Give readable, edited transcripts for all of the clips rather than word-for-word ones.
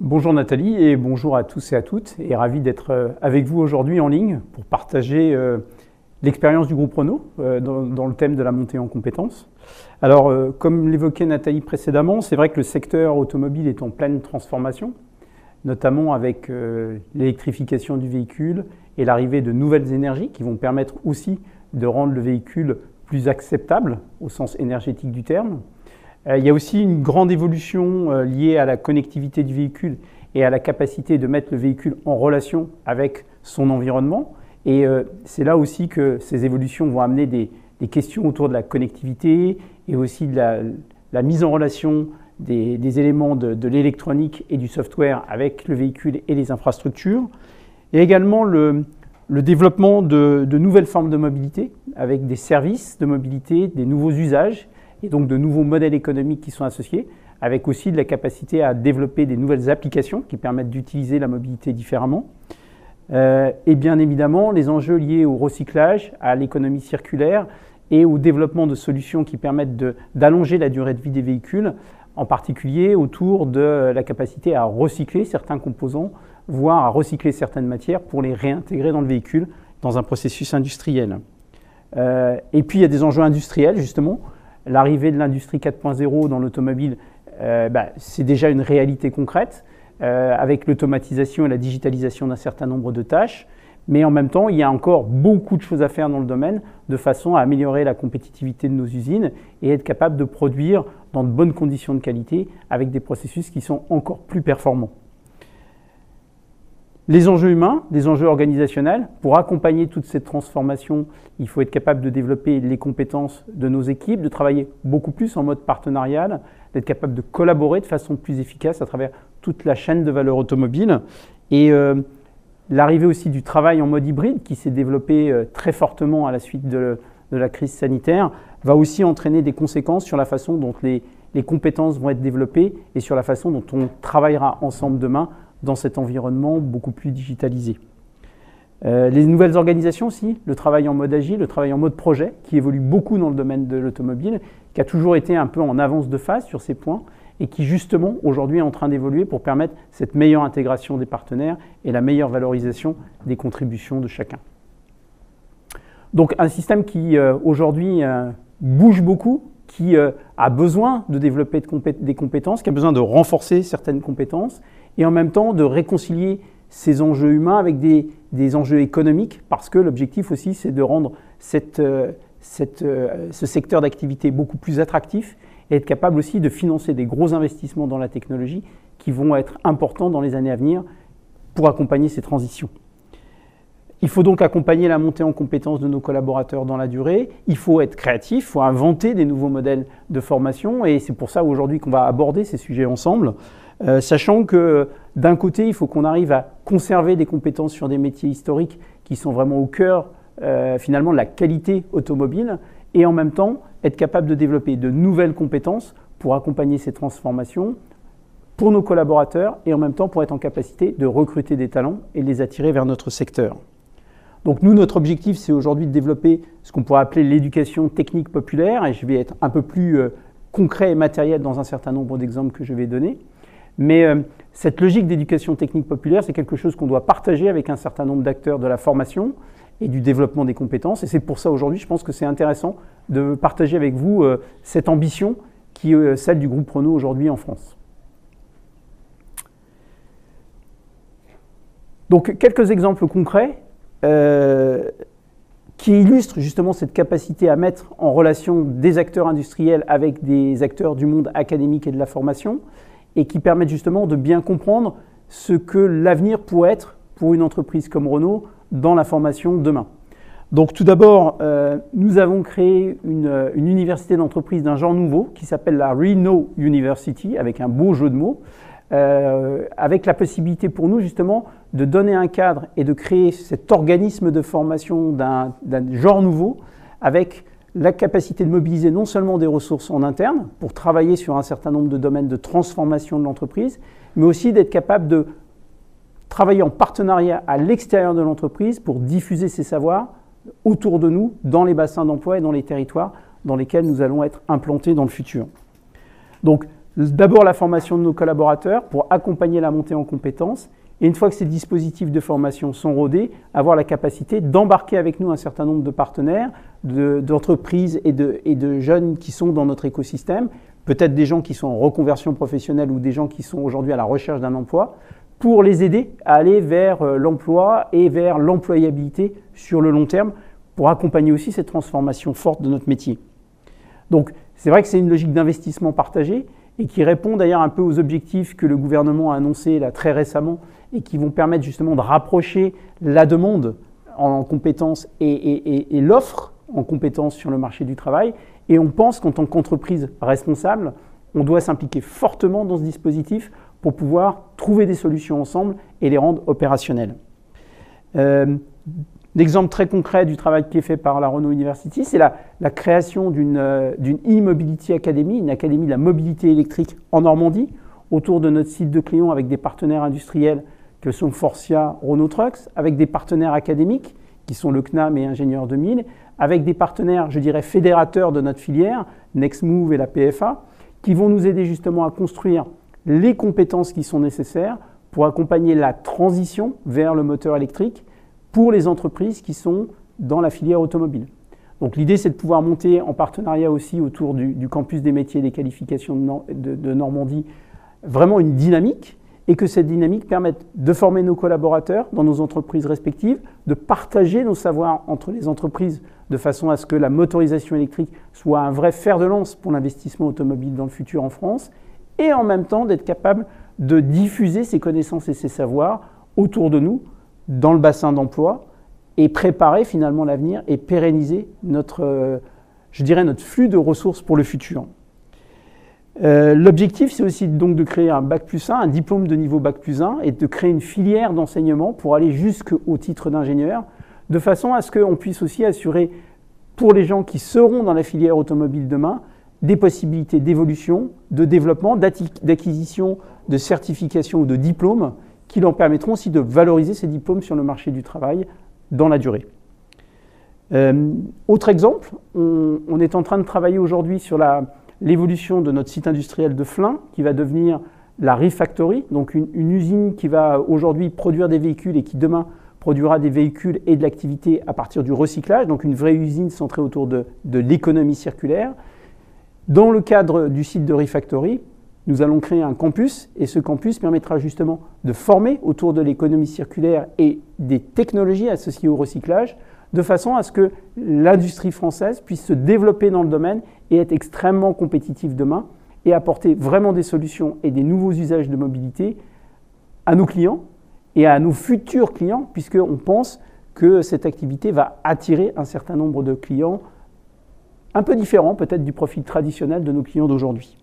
Bonjour Nathalie et bonjour à tous et à toutes, et ravi d'être avec vous aujourd'hui en ligne pour partager l'expérience du groupe Renault dans le thème de la montée en compétences. Alors, comme l'évoquait Nathalie précédemment, c'est vrai que le secteur automobile est en pleine transformation, notamment avec l'électrification du véhicule et l'arrivée de nouvelles énergies qui vont permettre aussi de rendre le véhicule plus acceptable au sens énergétique du terme. Il y a aussi une grande évolution liée à la connectivité du véhicule et à la capacité de mettre le véhicule en relation avec son environnement. Et c'est là aussi que ces évolutions vont amener des questions autour de la connectivité et aussi de la mise en relation des éléments de l'électronique et du software avec le véhicule et les infrastructures. Et également le développement de nouvelles formes de mobilité avec des services de mobilité, des nouveaux usages et donc de nouveaux modèles économiques qui sont associés, avec aussi de la capacité à développer des nouvelles applications qui permettent d'utiliser la mobilité différemment. Et bien évidemment, les enjeux liés au recyclage, à l'économie circulaire et au développement de solutions qui permettent d'allonger la durée de vie des véhicules, en particulier autour de la capacité à recycler certains composants, voire à recycler certaines matières pour les réintégrer dans le véhicule dans un processus industriel. Et puis il y a des enjeux industriels justement. L'arrivée de l'industrie 4.0 dans l'automobile, c'est déjà une réalité concrète, avec l'automatisation et la digitalisation d'un certain nombre de tâches. Mais en même temps, il y a encore beaucoup de choses à faire dans le domaine, de façon à améliorer la compétitivité de nos usines et être capable de produire dans de bonnes conditions de qualité, avec des processus qui sont encore plus performants. Les enjeux humains, les enjeux organisationnels. Pour accompagner toute cette transformation, il faut être capable de développer les compétences de nos équipes, de travailler beaucoup plus en mode partenarial, d'être capable de collaborer de façon plus efficace à travers toute la chaîne de valeur automobile. Et l'arrivée aussi du travail en mode hybride, qui s'est développé très fortement à la suite de la crise sanitaire, va aussi entraîner des conséquences sur la façon dont les compétences vont être développées et sur la façon dont on travaillera ensemble demain dans cet environnement beaucoup plus digitalisé. Les nouvelles organisations aussi, le travail en mode agile, le travail en mode projet, qui évolue beaucoup dans le domaine de l'automobile, qui a toujours été un peu en avance de phase sur ces points et qui justement aujourd'hui est en train d'évoluer pour permettre cette meilleure intégration des partenaires et la meilleure valorisation des contributions de chacun. Donc un système qui aujourd'hui bouge beaucoup, qui a besoin de développer des compétences, qui a besoin de renforcer certaines compétences et en même temps de réconcilier ces enjeux humains avec des enjeux économiques, parce que l'objectif aussi c'est de rendre ce secteur d'activité beaucoup plus attractif et être capable aussi de financer des gros investissements dans la technologie qui vont être importants dans les années à venir pour accompagner ces transitions. Il faut donc accompagner la montée en compétences de nos collaborateurs dans la durée. Il faut être créatif, il faut inventer des nouveaux modèles de formation et c'est pour ça aujourd'hui qu'on va aborder ces sujets ensemble, sachant que d'un côté, il faut qu'on arrive à conserver des compétences sur des métiers historiques qui sont vraiment au cœur finalement de la qualité automobile et en même temps être capable de développer de nouvelles compétences pour accompagner ces transformations pour nos collaborateurs et en même temps pour être en capacité de recruter des talents et les attirer vers notre secteur. Donc nous, notre objectif, c'est aujourd'hui de développer ce qu'on pourrait appeler l'éducation technique populaire, et je vais être un peu plus concret et matériel dans un certain nombre d'exemples que je vais donner. Mais cette logique d'éducation technique populaire, c'est quelque chose qu'on doit partager avec un certain nombre d'acteurs de la formation et du développement des compétences. Et c'est pour ça aujourd'hui, je pense que c'est intéressant de partager avec vous cette ambition qui est celle du groupe Renault aujourd'hui en France. Donc quelques exemples concrets qui illustrent justement cette capacité à mettre en relation des acteurs industriels avec des acteurs du monde académique et de la formation et qui permettent justement de bien comprendre ce que l'avenir pourrait être pour une entreprise comme Renault dans la formation demain. Donc tout d'abord, nous avons créé une université d'entreprise d'un genre nouveau qui s'appelle la Renault University, avec un beau jeu de mots, avec la possibilité pour nous justement de donner un cadre et de créer cet organisme de formation d'un genre nouveau avec la capacité de mobiliser non seulement des ressources en interne pour travailler sur un certain nombre de domaines de transformation de l'entreprise, mais aussi d'être capable de travailler en partenariat à l'extérieur de l'entreprise pour diffuser ces savoirs autour de nous, dans les bassins d'emploi et dans les territoires dans lesquels nous allons être implantés dans le futur. Donc, d'abord la formation de nos collaborateurs pour accompagner la montée en compétences, et une fois que ces dispositifs de formation sont rodés, avoir la capacité d'embarquer avec nous un certain nombre de partenaires, d'entreprises et de jeunes qui sont dans notre écosystème, peut-être des gens qui sont en reconversion professionnelle ou des gens qui sont aujourd'hui à la recherche d'un emploi, pour les aider à aller vers l'emploi et vers l'employabilité sur le long terme, pour accompagner aussi cette transformation forte de notre métier. Donc c'est vrai que c'est une logique d'investissement partagé et qui répond d'ailleurs un peu aux objectifs que le gouvernement a annoncés là, très récemment et qui vont permettre justement de rapprocher la demande en compétences et l'offre en compétences sur le marché du travail. Et on pense qu'en tant qu'entreprise responsable, on doit s'impliquer fortement dans ce dispositif pour pouvoir trouver des solutions ensemble et les rendre opérationnelles. L'exemple très concret du travail qui est fait par la Renault University, c'est la création d'une e-mobility academy, une académie de la mobilité électrique en Normandie, autour de notre site de Cléon avec des partenaires industriels que sont Forcia, Renault Trucks, avec des partenaires académiques qui sont le CNAM et Ingénieurs 2000, avec des partenaires, je dirais, fédérateurs de notre filière, Nextmove et la PFA, qui vont nous aider justement à construire les compétences qui sont nécessaires pour accompagner la transition vers le moteur électrique pour les entreprises qui sont dans la filière automobile. Donc l'idée, c'est de pouvoir monter en partenariat aussi autour du campus des métiers et des qualifications de Normandie, vraiment une dynamique, et que cette dynamique permette de former nos collaborateurs dans nos entreprises respectives, de partager nos savoirs entre les entreprises de façon à ce que la motorisation électrique soit un vrai fer de lance pour l'investissement automobile dans le futur en France, et en même temps d'être capable de diffuser ces connaissances et ces savoirs autour de nous, dans le bassin d'emploi, et préparer finalement l'avenir et pérenniser notre flux de ressources pour le futur. L'objectif, c'est aussi donc de créer un Bac+1, un diplôme de niveau Bac+1, et de créer une filière d'enseignement pour aller jusqu'au titre d'ingénieur, de façon à ce qu'on puisse aussi assurer, pour les gens qui seront dans la filière automobile demain, des possibilités d'évolution, de développement, d'acquisition de certifications ou de diplômes qui leur permettront aussi de valoriser ces diplômes sur le marché du travail dans la durée. Autre exemple, on est en train de travailler aujourd'hui sur l'évolution de notre site industriel de Flins, qui va devenir la Refactory, donc une usine qui va aujourd'hui produire des véhicules et qui demain produira des véhicules et de l'activité à partir du recyclage, donc une vraie usine centrée autour de l'économie circulaire. Dans le cadre du site de Refactory, nous allons créer un campus, et ce campus permettra justement de former autour de l'économie circulaire et des technologies associées au recyclage, de façon à ce que l'industrie française puisse se développer dans le domaine et être extrêmement compétitive demain, et apporter vraiment des solutions et des nouveaux usages de mobilité à nos clients et à nos futurs clients, puisqu'on pense que cette activité va attirer un certain nombre de clients un peu différents peut-être du profil traditionnel de nos clients d'aujourd'hui.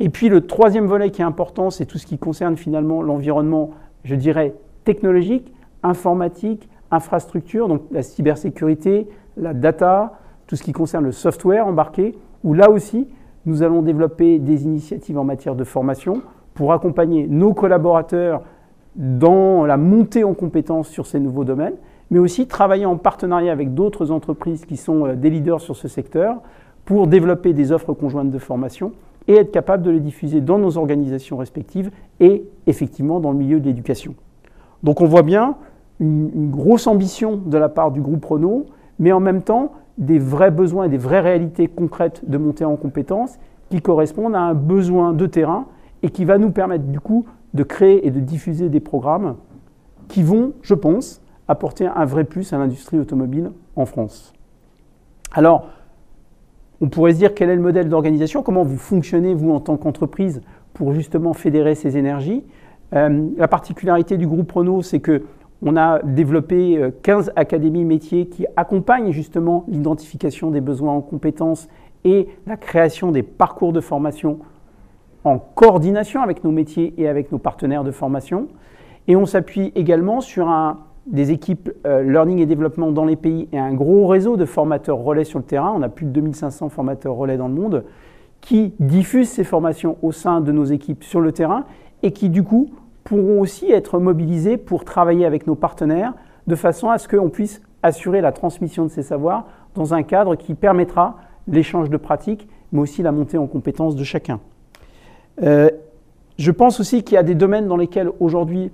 Et puis le troisième volet qui est important, c'est tout ce qui concerne finalement l'environnement, je dirais, technologique, informatique, infrastructure, donc la cybersécurité, la data, tout ce qui concerne le software embarqué, où là aussi, nous allons développer des initiatives en matière de formation pour accompagner nos collaborateurs dans la montée en compétences sur ces nouveaux domaines, mais aussi travailler en partenariat avec d'autres entreprises qui sont des leaders sur ce secteur pour développer des offres conjointes de formation et être capable de les diffuser dans nos organisations respectives et effectivement dans le milieu de l'éducation. Donc on voit bien une grosse ambition de la part du groupe Renault, mais en même temps des vrais besoins et des vraies réalités concrètes de montée en compétences qui correspondent à un besoin de terrain et qui va nous permettre du coup de créer et de diffuser des programmes qui vont, je pense, apporter un vrai plus à l'industrie automobile en France. Alors, on pourrait se dire quel est le modèle d'organisation, comment vous fonctionnez vous en tant qu'entreprise pour justement fédérer ces énergies. La particularité du groupe Renault, c'est qu'on a développé 15 académies métiers qui accompagnent justement l'identification des besoins en compétences et la création des parcours de formation en coordination avec nos métiers et avec nos partenaires de formation. Et on s'appuie également sur des équipes learning et développement dans les pays et un gros réseau de formateurs relais sur le terrain. On a plus de 2500 formateurs relais dans le monde qui diffusent ces formations au sein de nos équipes sur le terrain et qui du coup pourront aussi être mobilisés pour travailler avec nos partenaires de façon à ce qu'on puisse assurer la transmission de ces savoirs dans un cadre qui permettra l'échange de pratiques mais aussi la montée en compétences de chacun. Je pense aussi qu'il y a des domaines dans lesquels aujourd'hui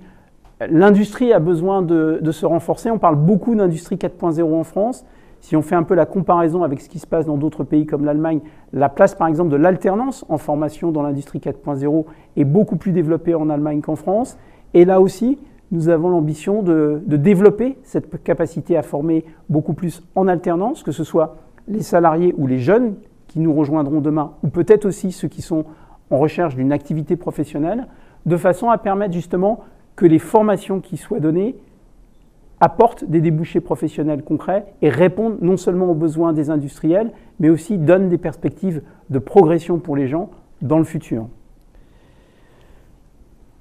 l'industrie a besoin de se renforcer. On parle beaucoup d'industrie 4.0 en France. Si on fait un peu la comparaison avec ce qui se passe dans d'autres pays comme l'Allemagne, la place par exemple de l'alternance en formation dans l'industrie 4.0 est beaucoup plus développée en Allemagne qu'en France. Et là aussi, nous avons l'ambition de développer cette capacité à former beaucoup plus en alternance, que ce soit les salariés ou les jeunes qui nous rejoindront demain, ou peut-être aussi ceux qui sont en recherche d'une activité professionnelle, de façon à permettre justement que les formations qui soient données apportent des débouchés professionnels concrets et répondent non seulement aux besoins des industriels, mais aussi donnent des perspectives de progression pour les gens dans le futur.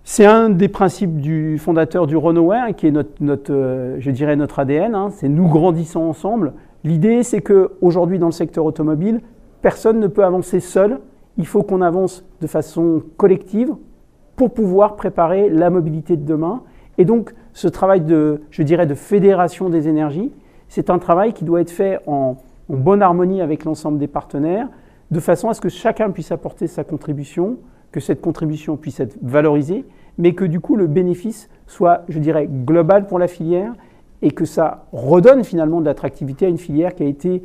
C'est un des principes du fondateur du Renault, qui est notre ADN, c'est nous grandissons ensemble. L'idée, c'est qu'aujourd'hui, dans le secteur automobile, personne ne peut avancer seul. Il faut qu'on avance de façon collective pour pouvoir préparer la mobilité de demain. Et donc, ce travail de fédération des énergies, c'est un travail qui doit être fait en bonne harmonie avec l'ensemble des partenaires, de façon à ce que chacun puisse apporter sa contribution, que cette contribution puisse être valorisée, mais que du coup, le bénéfice soit, global pour la filière et que ça redonne finalement de l'attractivité à une filière qui a été,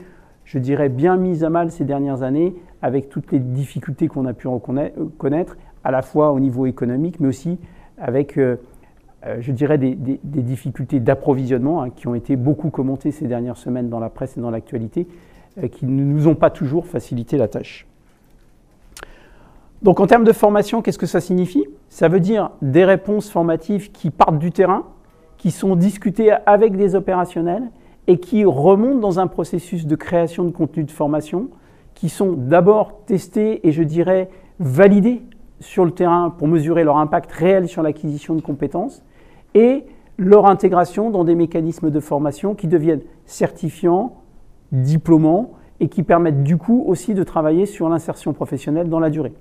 bien mise à mal ces dernières années avec toutes les difficultés qu'on a pu connaître, à la fois au niveau économique, mais aussi avec, des difficultés d'approvisionnement qui ont été beaucoup commentées ces dernières semaines dans la presse et dans l'actualité, qui ne nous ont pas toujours facilité la tâche. Donc en termes de formation, qu'est-ce que ça signifie? Ça veut dire des réponses formatives qui partent du terrain, qui sont discutées avec des opérationnels et qui remontent dans un processus de création de contenu de formation, qui sont d'abord testés et validés sur le terrain pour mesurer leur impact réel sur l'acquisition de compétences et leur intégration dans des mécanismes de formation qui deviennent certifiants, diplômants et qui permettent du coup aussi de travailler sur l'insertion professionnelle dans la durée.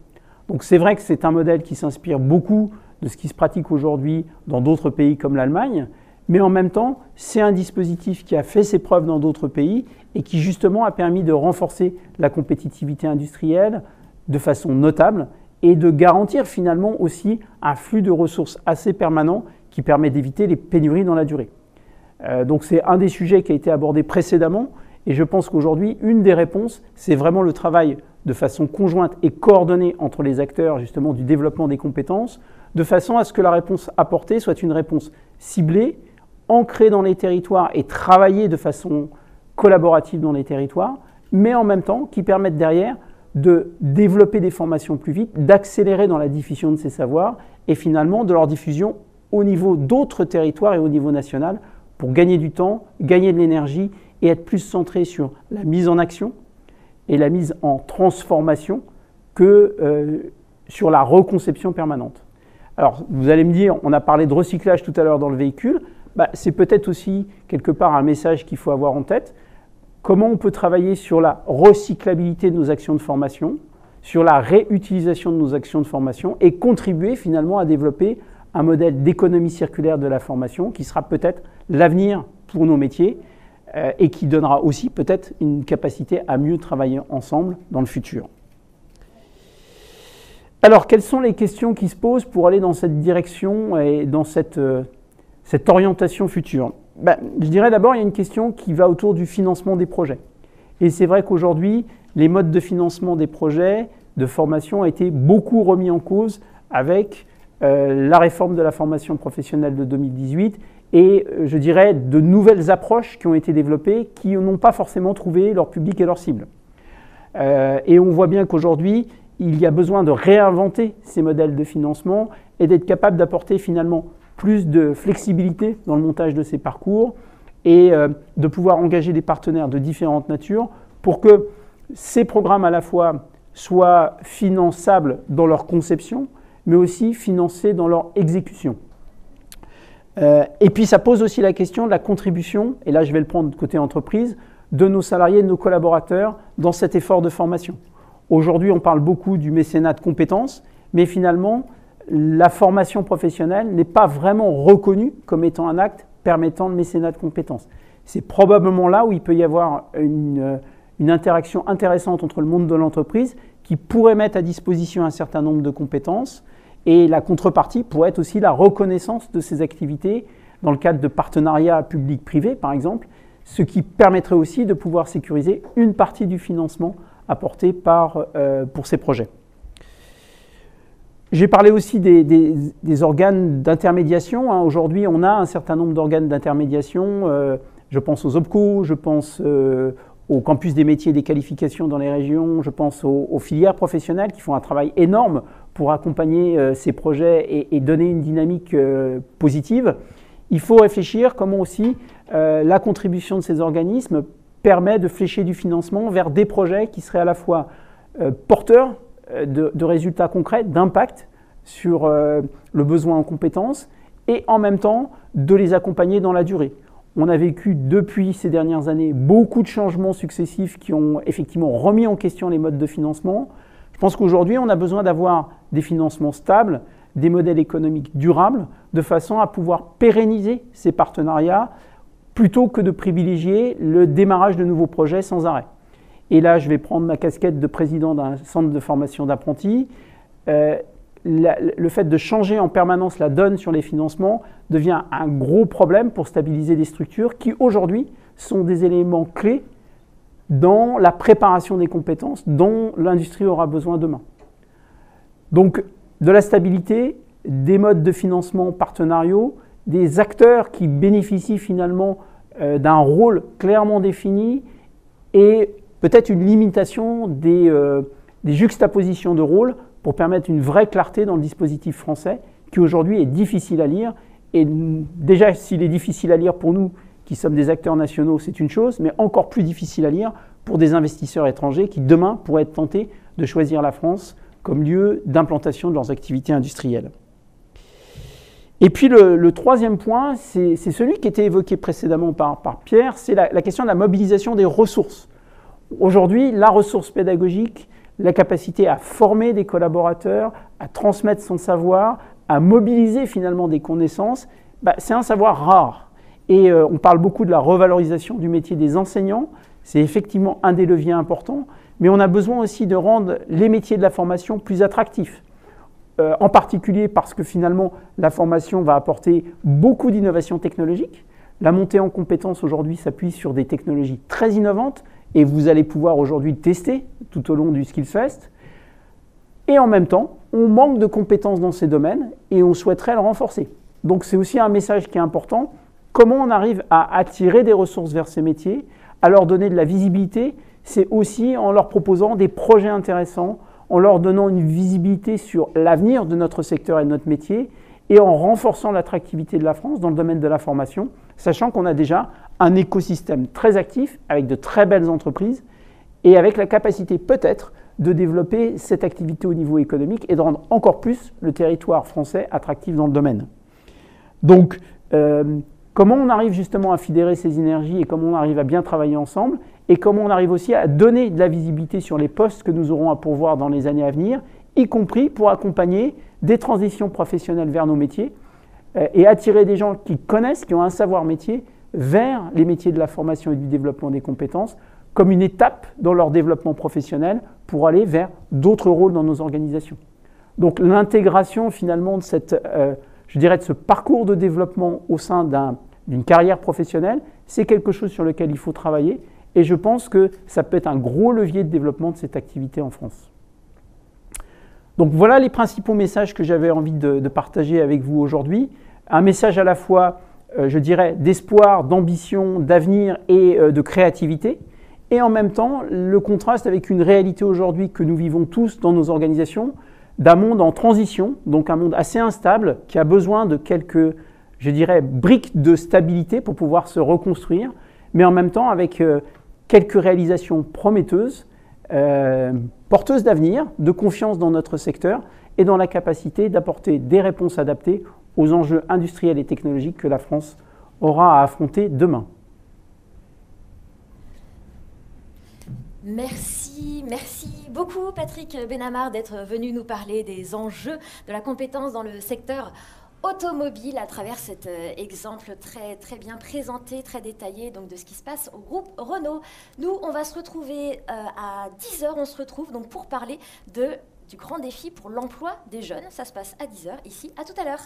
Donc c'est vrai que c'est un modèle qui s'inspire beaucoup de ce qui se pratique aujourd'hui dans d'autres pays comme l'Allemagne, mais en même temps, c'est un dispositif qui a fait ses preuves dans d'autres pays et qui justement a permis de renforcer la compétitivité industrielle de façon notable et de garantir finalement aussi un flux de ressources assez permanent qui permet d'éviter les pénuries dans la durée. Donc c'est un des sujets qui a été abordé précédemment et je pense qu'aujourd'hui, une des réponses, c'est vraiment le travail de façon conjointe et coordonnée entre les acteurs justement du développement des compétences, de façon à ce que la réponse apportée soit une réponse ciblée, ancrée dans les territoires et travaillée de façon collaborative dans les territoires, mais en même temps qui permette derrière de développer des formations plus vite, d'accélérer dans la diffusion de ces savoirs et finalement de leur diffusion au niveau d'autres territoires et au niveau national pour gagner du temps, gagner de l'énergie et être plus centré sur la mise en action et la mise en transformation que sur la reconception permanente. Alors, vous allez me dire, on a parlé de recyclage tout à l'heure dans le véhicule, c'est peut-être aussi quelque part un message qu'il faut avoir en tête. Comment on peut travailler sur la recyclabilité de nos actions de formation, sur la réutilisation de nos actions de formation et contribuer finalement à développer un modèle d'économie circulaire de la formation qui sera peut-être l'avenir pour nos métiers et qui donnera aussi peut-être une capacité à mieux travailler ensemble dans le futur. Alors, quelles sont les questions qui se posent pour aller dans cette direction et dans cette orientation future? Je dirais d'abord, il y a une question qui va autour du financement des projets. Et c'est vrai qu'aujourd'hui, les modes de financement des projets de formation ont été beaucoup remis en cause avec la réforme de la formation professionnelle de 2018 et de nouvelles approches qui ont été développées qui n'ont pas forcément trouvé leur public et leur cible. Et on voit bien qu'aujourd'hui, il y a besoin de réinventer ces modèles de financement et d'être capable d'apporter finalement plus de flexibilité dans le montage de ces parcours et de pouvoir engager des partenaires de différentes natures pour que ces programmes à la fois soient finançables dans leur conception, mais aussi financés dans leur exécution. Et puis ça pose aussi la question de la contribution, et là je vais le prendre côté entreprise, de nos salariés, de nos collaborateurs dans cet effort de formation. Aujourd'hui, on parle beaucoup du mécénat de compétences, mais finalement, la formation professionnelle n'est pas vraiment reconnue comme étant un acte permettant le mécénat de compétences. C'est probablement là où il peut y avoir une interaction intéressante entre le monde de l'entreprise qui qui pourrait mettre à disposition un certain nombre de compétences, et la contrepartie pourrait être aussi la reconnaissance de ces activités dans le cadre de partenariats public-privé, par exemple, ce qui permettrait aussi de pouvoir sécuriser une partie du financement apporté pour ces projets. J'ai parlé aussi des organes d'intermédiation. Aujourd'hui, on a un certain nombre d'organes d'intermédiation. Je pense aux OPCO, je pense au campus des métiers et des qualifications dans les régions, je pense aux filières professionnelles qui font un travail énorme pour accompagner ces projets et donner une dynamique positive. Il faut réfléchir comment aussi la contribution de ces organismes permet de flécher du financement vers des projets qui seraient à la fois porteurs de résultats concrets, d'impact sur le besoin en compétences et en même temps de les accompagner dans la durée. On a vécu depuis ces dernières années beaucoup de changements successifs qui ont effectivement remis en question les modes de financement. Je pense qu'aujourd'hui, on a besoin d'avoir des financements stables, des modèles économiques durables, de façon à pouvoir pérenniser ces partenariats plutôt que de privilégier le démarrage de nouveaux projets sans arrêt. Et là, je vais prendre ma casquette de président d'un centre de formation d'apprentis. Le fait de changer en permanence la donne sur les financements devient un gros problème pour stabiliser des structures qui, aujourd'hui, sont des éléments clés dans la préparation des compétences dont l'industrie aura besoin demain. Donc, de la stabilité, des modes de financement partenariaux, des acteurs qui bénéficient finalement d'un rôle clairement défini et peut-être une limitation des juxtapositions de rôles pour permettre une vraie clarté dans le dispositif français qui aujourd'hui est difficile à lire. Et déjà, s'il est difficile à lire pour nous qui sommes des acteurs nationaux, c'est une chose, mais encore plus difficile à lire pour des investisseurs étrangers qui demain pourraient être tentés de choisir la France comme lieu d'implantation de leurs activités industrielles. Et puis le troisième point, c'est celui qui était évoqué précédemment par Pierre, c'est la question de la mobilisation des ressources. Aujourd'hui, la ressource pédagogique, la capacité à former des collaborateurs, à transmettre son savoir, à mobiliser finalement des connaissances, c'est un savoir rare. Et on parle beaucoup de la revalorisation du métier des enseignants, c'est effectivement un des leviers importants, mais on a besoin aussi de rendre les métiers de la formation plus attractifs. En particulier parce que finalement, la formation va apporter beaucoup d'innovations technologiques. La montée en compétences aujourd'hui s'appuie sur des technologies très innovantes et vous allez pouvoir aujourd'hui tester tout au long du SkillsFest. Et en même temps, on manque de compétences dans ces domaines et on souhaiterait le renforcer. Donc c'est aussi un message qui est important. Comment on arrive à attirer des ressources vers ces métiers, à leur donner de la visibilité, c'est aussi en leur proposant des projets intéressants, en leur donnant une visibilité sur l'avenir de notre secteur et de notre métier, et en renforçant l'attractivité de la France dans le domaine de la formation, sachant qu'on a déjà un écosystème très actif, avec de très belles entreprises, et avec la capacité peut-être de développer cette activité au niveau économique et de rendre encore plus le territoire français attractif dans le domaine. Donc, comment on arrive justement à fédérer ces énergies et comment on arrive à bien travailler ensemble et comment on arrive aussi à donner de la visibilité sur les postes que nous aurons à pourvoir dans les années à venir, y compris pour accompagner des transitions professionnelles vers nos métiers et attirer des gens qui connaissent, qui ont un savoir métier, vers les métiers de la formation et du développement des compétences comme une étape dans leur développement professionnel pour aller vers d'autres rôles dans nos organisations. Donc l'intégration finalement de de ce parcours de développement au sein d'une carrière professionnelle, c'est quelque chose sur lequel il faut travailler et je pense que ça peut être un gros levier de développement de cette activité en France. Donc voilà les principaux messages que j'avais envie de partager avec vous aujourd'hui. Un message à la fois, je dirais, d'espoir, d'ambition, d'avenir et de créativité. Et en même temps, le contraste avec une réalité aujourd'hui que nous vivons tous dans nos organisations, d'un monde en transition, donc un monde assez instable, qui a besoin de quelques, je dirais, briques de stabilité pour pouvoir se reconstruire, mais en même temps avec quelques réalisations prometteuses, porteuses d'avenir, de confiance dans notre secteur et dans la capacité d'apporter des réponses adaptées aux enjeux industriels et technologiques que la France aura à affronter demain. Merci beaucoup Patrick Benamar d'être venu nous parler des enjeux de la compétence dans le secteur automobile à travers cet exemple très bien présenté, très détaillé donc, de ce qui se passe au groupe Renault. Nous, on va se retrouver à 10h, on se retrouve donc pour parler du grand défi pour l'emploi des jeunes. Ça se passe à 10h ici, à tout à l'heure.